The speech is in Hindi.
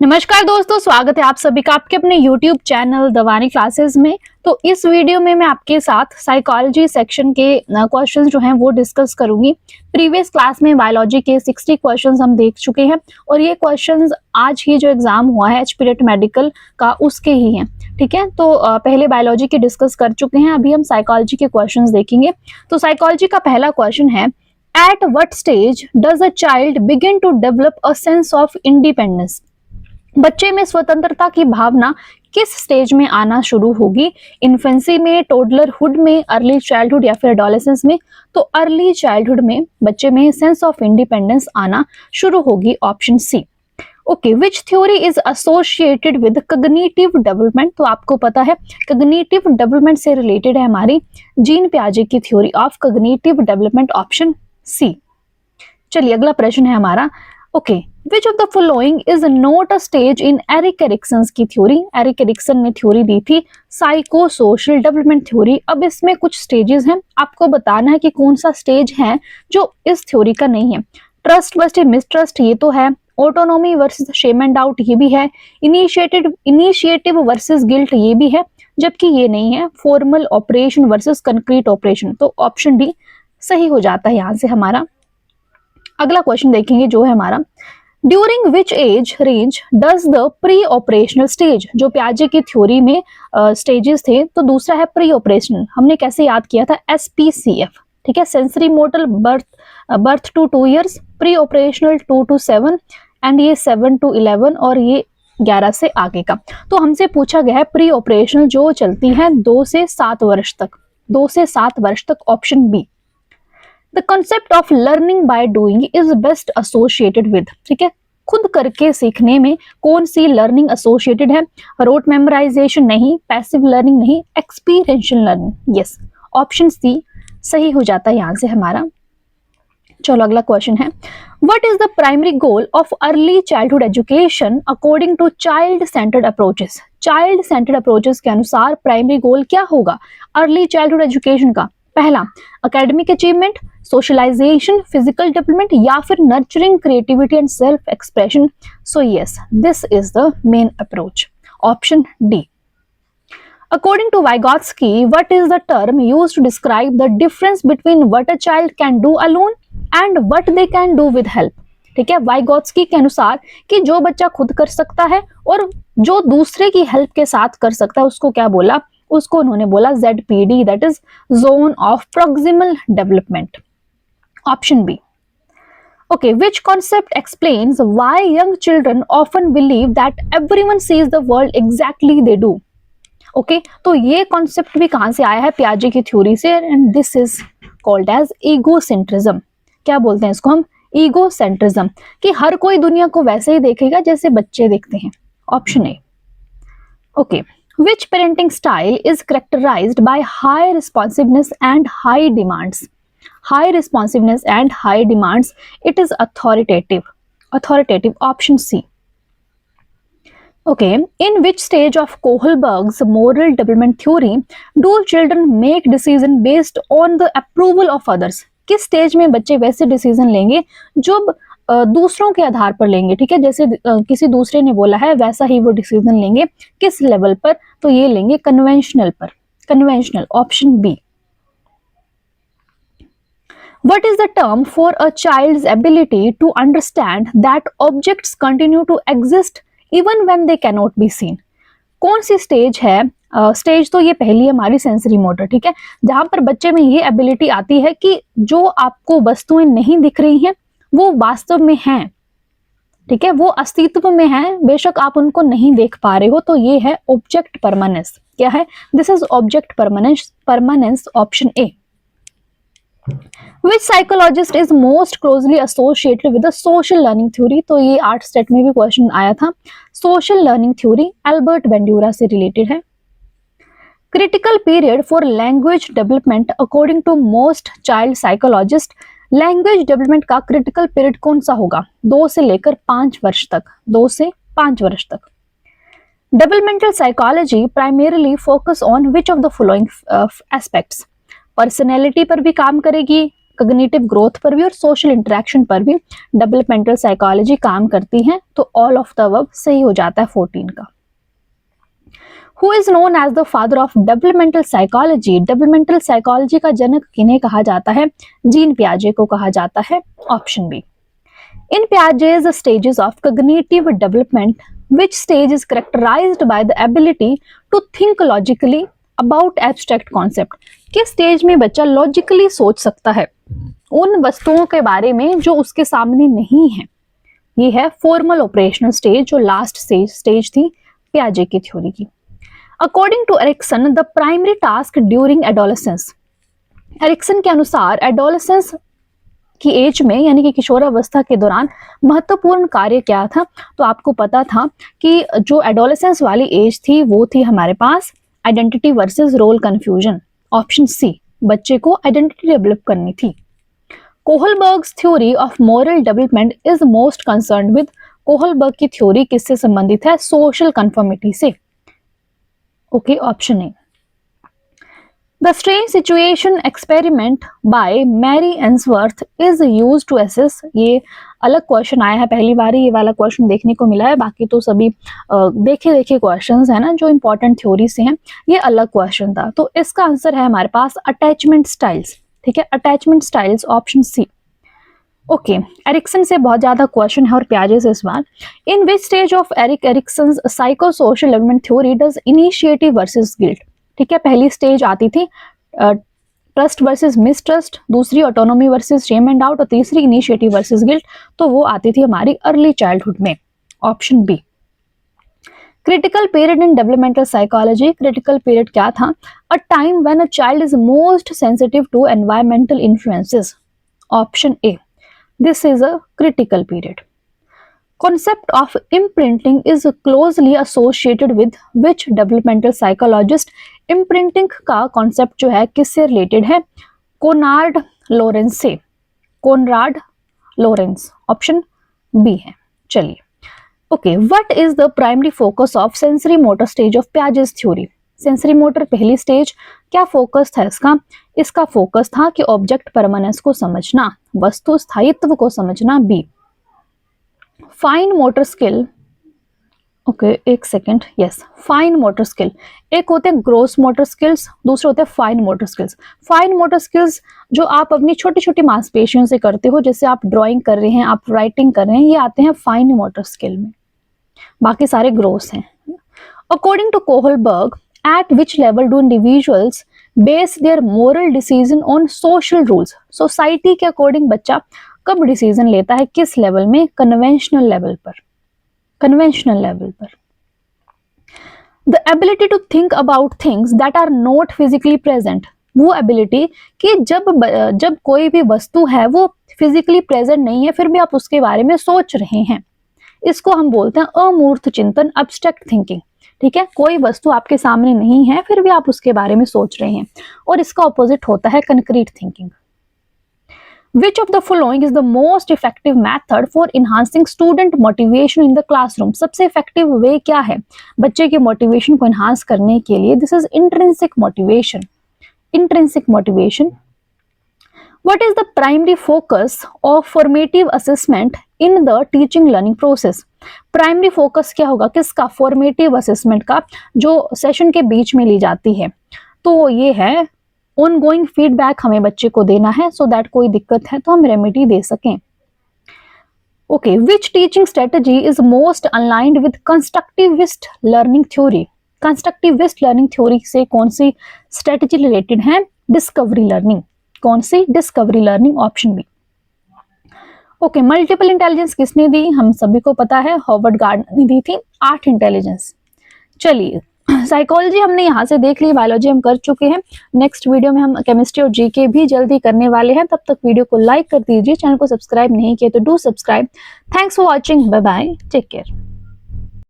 नमस्कार दोस्तों, स्वागत है आप सभी का आपके अपने YouTube चैनल दवानी क्लासेस में। तो इस वीडियो में मैं आपके साथ साइकोलॉजी सेक्शन के क्वेश्चंस जो हैं वो डिस्कस करूंगी। प्रीवियस क्लास में बायोलॉजी के 60 क्वेश्चंस हम देख चुके हैं और ये क्वेश्चंस आज ही जो एग्जाम हुआ है एचपीडेट मेडिकल का उसके ही हैं। ठीक है, तो पहले बायोलॉजी के डिस्कस कर चुके हैं, अभी हम साइकोलॉजी के क्वेश्चंस देखेंगे। तो साइकोलॉजी का पहला क्वेश्चन है, at what stage does a child begin to develop a sense of independence? बच्चे में स्वतंत्रता की भावना किस स्टेज में आना शुरू होगी? इन्फेंसी में, टोडलरहुड में, अर्ली चाइल्डहुड या फिर एडोलेसेंस में? तो अर्ली चाइल्डहुड में बच्चे में सेंस ऑफ इंडिपेंडेंस आना शुरू होगी, option C. Okay, which theory is associated with cognitive development? तो आपको पता है कॉग्निटिव डेवलपमेंट से रिलेटेड है हमारी जीन पियाजे की theory of cognitive development, option C. चलिए अगला प्रश्न है हमारा। Okay, which of the following is not a stage in Erik Erikson की थ्योरी? एरिक एरिक्सन ने थ्योरी दी थी साइको सोशल डेवलपमेंट थ्योरी। अब इसमें कुछ स्टेजेस हैं, आपको बताना है कि कौन सा स्टेज है जो इस थ्योरी का नहीं है। ट्रस्ट वर्सेस मिसट्रस्ट ये तो है, autonomy versus shame and doubt ये भी है, इनिशिएटिव वर्सेस गिल्ट ये भी है, जबकि ये नहीं है formal operation versus concrete operation. तो ऑप्शन डी सही हो जाता है यहाँ से हमारा। अगला क्वेश्चन देखेंगे जो है हमारा, during which age range does the preoperational stage? जो पियाजे की थ्योरी में स्टेजेस थे, तो दूसरा है प्री ऑपरेशनल। हमने कैसे याद किया था? SPCF। ठीक है, sensory motor birth to 2 years, preoperational 2 to 7 and ये 7 to 11 और ये 11 से आगे का। तो हमसे पूछा गया है प्री ऑपरेशनल जो चलती है 2 से 7 वर्ष तक, 2 से 7 वर्ष तक, option B. The concept of learning by doing is best associated with? ठीक है, खुद करके सीखने में कौन सी लर्निंग एसोसिएटेड है? रोट मेमोराइजेशन नहीं, पैसिव लर्निंग नहीं, experiential learning. Yes, option C सही हो जाता है यहां से हमारा। चलो अगला क्वेश्चन है, what is the primary goal of early childhood education according to child centred approaches? Child centred approaches के अनुसार प्राइमरी गोल क्या होगा अर्ली चाइल्डहुड एजुकेशन का? पहला academic achievement, socialisation, physical development या फिर nurturing creativity and self expression. So yes, this is the main approach, option D. According to Vygotsky, what is the term used to describe the difference between what a child can do alone and what they can do with help? ठीक है, वाइगोत्स्की के अनुसार कि जो बच्चा खुद कर सकता है और जो दूसरे की हेल्प के साथ कर सकता है उसको क्या बोला? उसको उन्होंने बोला ZPD, that is zone of proximal development, option B. Okay, which concept explains why young children often believe that everyone sees the world exactly they do? Okay, तो ये कॉन्सेप्ट भी कहां से आया है? पियाजे की थ्योरी से, and this is called as egocentrism. क्या बोलते हैं इसको हम? ईगोसेंट्रिज्म, कि हर कोई दुनिया को वैसे ही देखेगा जैसे बच्चे देखते हैं, option A. Okay, which parenting style is characterised by high responsiveness and high demands? High responsiveness and high demands, it is authoritative, option C. Okay, in which stage of Kohlberg's moral development theory do children make decision based on the approval of others? किस स्टेज में बच्चे वैसे डिसीजन लेंगे जो दूसरों के आधार पर लेंगे? ठीक है, जैसे किसी दूसरे ने बोला है वैसा ही वो डिसीजन लेंगे। किस लेवल पर? तो ये लेंगे कन्वेंशनल पर, conventional, option B. What is the term for a child's ability to understand that objects continue to exist even when they cannot be seen? कौन सी स्टेज है? स्टेज तो ये पहली है हमारी सेंसरी मोटर, ठीक है, जहां पर बच्चे में ये एबिलिटी आती है कि जो आपको वस्तुएं नहीं दिख रही हैं वो वास्तव में हैं, ठीक है, वो अस्तित्व में हैं, बेशक आप उनको नहीं देख पा रहे हो। तो ये है ऑब्जेक्ट परमानेंस। क्या है? This is object permanence, option A. Which psychologist is most closely associated with the social learning theory? तो ये 8 स्टेट में भी क्वेश्चन आया था। Social learning theory Albert Bandura से रिलेटेड है। Critical period for language development according to most child psychologist, language development का क्रिटिकल पीरियड कौन सा होगा? 2 से लेकर 5 वर्ष तक, 2 से 5 वर्ष तक। Developmental psychology primarily focus on which of the following aspects? Personality पर भी काम करेगी, कॉग्निटिव ग्रोथ पर भी और सोशल इंटरेक्शन पर भी डेवलपमेंटल साइकोलॉजी काम करती है। तो ऑल ऑफ द अबव सही हो जाता है 14 का। Who is known as the father of developmental psychology? Developmental psychology का जनक किन्हें कहा जाता है? जीन पियाजे को कहा जाता है। Option B. In Piaget's stages of cognitive development, which stage is characterized by the ability to think logically about abstract concept? किस स्टेज में बच्चा लॉजिकली सोच सकता है उन वस्तुओं के बारे में जो उसके सामने नहीं है? ये है फॉर्मल ऑपरेशनल स्टेज, जो लास्ट स्टेज थी पियाजे की थ्योरी की। According to Erikson, the primary task during adolescence, Erikson के अनुसार एडोलेसेंस की एज में यानी कि किशोरावस्था के दौरान महत्वपूर्ण कार्य क्या था? तो आपको पता था कि जो एडोलेसेंस वाली एज थी वो थी हमारे पास identity versus role confusion. Option C, बच्चे को आइडेंटिटी डेवलप करनी थी। Kohlberg's theory of moral development is most concerned with, Kohlberg की थ्योरी किससे संबंधित है? सोशल कंफर्मिटी से। Okay, option A. The strange situation experiment by Mary Ainsworth is used to assess, ये अलग क्वेश्चन आया है, पहली बार ही ये वाला क्वेश्चन देखने को मिला है, बाकी तो सभी देखे क्वेश्चंस है ना जो इंपॉर्टेंट थ्योरी से हैं, ये अलग क्वेश्चन था। तो इसका आंसर है हमारे पास अटैचमेंट स्टाइल्स। ठीक है, attachment styles, option C. Okay, Erikson से बहुत ज्यादा क्वेश्चन है और पियाजे से इस बार। In which stage of Erikson's psycho social development theory does initiative versus guilt? ठीक है, पहली स्टेज आती थी ट्रस्ट वर्सेस मिसट्रस्ट, दूसरी autonomy versus shame and doubt और तीसरी इनिशिएटिव वर्सेस गिल्ट, तो वो आती थी हमारी अर्ली चाइल्डहुड में। Option B. Critical period in developmental psychology, critical period क्या था? A time when a child is most sensitive to environmental influences. Option A, this is a critical period. Concept of imprinting is closely associated with which developmental psychologist? Imprinting का concept जो है किससे related है? कोनार्ड लॉरेंस से, कोनराड लॉरेंस, ऑप्शन बी है। चलिए, okay, what is the primary focus of sensory motor stage of Piaget's theory? Sensory motor पहली स्टेज, क्या फोकस था इसका? इसका फोकस था कि ऑब्जेक्ट परमानेंस को समझना, वस्तु स्थायित्व को समझना। B. Fine motor skill, okay एक second, yes, fine motor skill, एक होते हैं ग्रोस मोटर स्किल्स, दूसरे होते हैं fine motor skills. Fine motor skills जो आप अपनी छोटी छोटी मांसपेशियों से करते हो, जैसे आप ड्राइंग कर रहे हैं, आप राइटिंग कर रहे हैं, ये आते हैं फाइन मोटर स्किल में, बाकी सारे ग्रोस हैं। According to Kohlberg, at which level do individuals base their moral decision on social rules? Society के अकॉर्डिंग बच्चा कब डिसीजन लेता है, किस लेवल में? कन्वेंशनल लेवल पर, कन्वेंशनल लेवल पर। The ability to think about things that are not physically present, वो एबिलिटी कि जब कोई भी वस्तु है वो फिजिकली प्रेजेंट नहीं है फिर भी आप उसके बारे में सोच रहे हैं, इसको हम बोलते हैं अमूर्त चिंतन, एब्स्ट्रैक्ट थिंकिंग। ठीक है, कोई वस्तु आपके सामने नहीं है फिर भी आप उसके बारे में सोच रहे हैं, और इसका ऑपोजिट होता है concrete thinking. Which of the following is the most effective method for enhancing student motivation in the classroom? सबसे effective way क्या है बच्चे के motivation को enhance करने के लिए? This is intrinsic motivation. Intrinsic motivation. What is the primary focus of formative assessment in the teaching learning process? Primary focus क्या होगा किसका? Formative assessment का, जो सेशन के बीच में ली जाती है। तो ये है ऑनगोइंग फीडबैक हमें बच्चे को देना है सो दैट कोई दिक्कत है तो हम रेमेडी दे सकें। Okay, which teaching strategy is most aligned with constructivist learning theory? Constructivist learning theory से कौन सी स्ट्रेटजी रिलेटेड है? Discovery learning. कौन सी? Discovery learning, option B. Okay, multiple intelligence किसने दी? हम सभी को पता है, हॉवर्ड गार्डनर ने दी थी। Art intelligence. चलिए, साइकोलॉजी हमने यहाँ से देख ली, बायोलॉजी हम कर चुके हैं। नेक्स्ट वीडियो में हम केमिस्ट्री और जीके भी जल्दी करने वाले हैं। तब तक वीडियो को लाइक कर दीजिए, चैनल को सब्सक्राइब नहीं किया तो do subscribe. Thanks for watching, bye bye, take care.